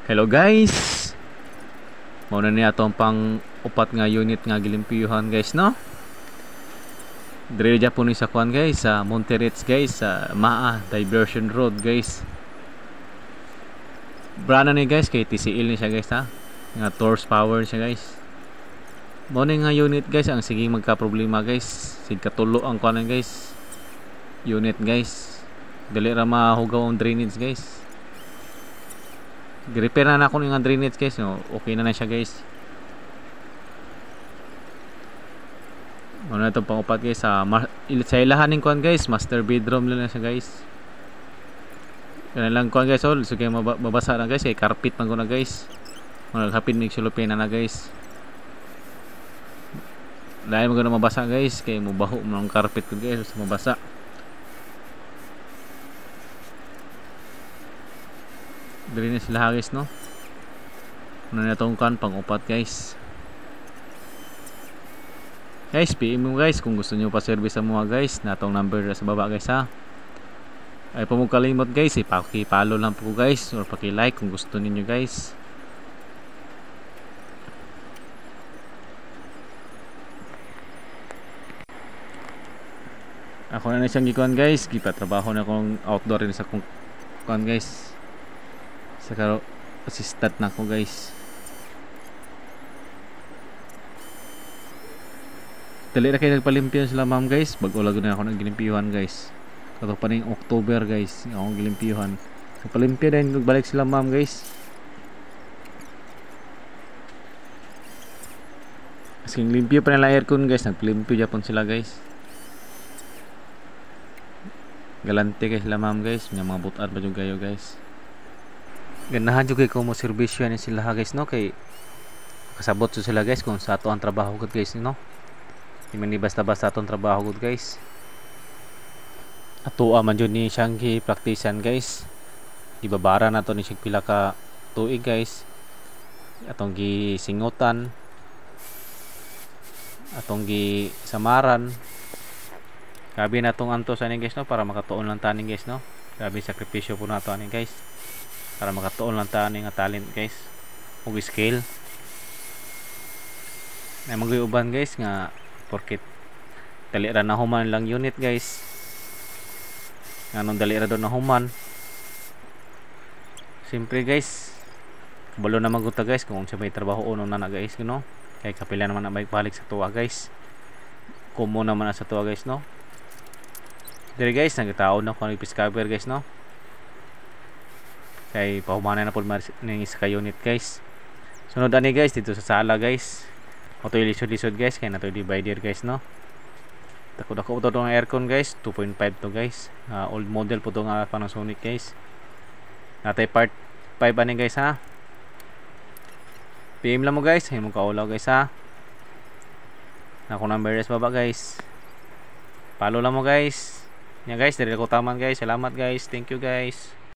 Hello guys. Muna niya atong pang upat nga unit nga gilimpiyuhan guys no. Dire ja po ni sa kuan guys sa Monterits guys sa Maa Diversion Road guys. Brana ni guys kay TCL ni siya guys ha. Nga torch power siya guys. Muna nga unit guys ang sige magka problema guys. Sig katulo ang kuan guys. Unit guys. Dili ra mahugaw ang drainage guys. Repair na ako ng drainage guys no? Okay na siya guys. Ano na itong pangupat guys sa ilahanin kuan guys, master bedroom lang na siya guys. Yan lang kuan guys. So kayo mabasa na guys kay carpet man ko na guys. Maghapin mig sulupin na guys. Dahil mo na mabasa guys kay mubaho mo ng carpet ko guys sa mabasa. Dali na sila guys no. Ano na itong kan pang upat guys. Guys PM mo guys kung gusto nyo pa service sa mga guys na itong number sa baba guys ha. Ay pa mo kalimot guys paki-follow lang po guys or paki-like kung gusto ninyo guys. Ako na siyang gikuan guys, gipatrabaho na akong outdoor rin sa kuan guys. Sa karo assistant na ako guys. Dali na kayo nagpalimpiyan sila ma'am guys. Bago-lago na ako ng gilimpiyuhan guys. Kato pa rin October guys akong gilimpiyuhan. Nagpalimpya din nagbalik sila ma'am guys. Asking limpyo pa nila aircon guys. Nagpalimpyo Japon sila guys. Galante guys sila ma'am guys. Mga butat ba yung kayo guys. Ganahan jud kay ko mo serbisyo ni sila guys no kay kasabot so sila guys kung sa ato ang trabaho gud guys no. Di man ni basta-basta atong trabaho gud guys. Ato man jud ni siyang gi-praktisan guys. Ibabara na to ni sig pila ka tuig guys. Atong gisingutan. Atong gisamaran. Grabe na tong antos ani guys no para makatuon lang taning guys no. Grabe sakripisyo po nato ani guys. Para makatuon lang tayo nga talent guys ug skill na mag-uban guys nga porket dali ra na human lang unit guys nganong dali ra do na human simpre guys kabalo na maguta guys kung sa may trabaho uno na guys you know? Kay kapila naman na may balik sa tuwa guys kumo naman na sa tuwa guys no dire guys nagtao na ko nag-discover guys no kay pahumanan na po ng isa ka unit guys. Sunod ani guys dito sa sala guys. Auto lisod-lisod guys kay nato divider guys no. Dako-dako to tong aircon guys, 2.5 to guys. Old model po to nga Panasonic guys. Natay part 5 ani guys ha. PM lang mo guys, himo kaulaw guys ha. Ako number sa baba guys. Follow lang mo guys. Yan guys, dire ko taman guys. Salamat guys. Thank you guys.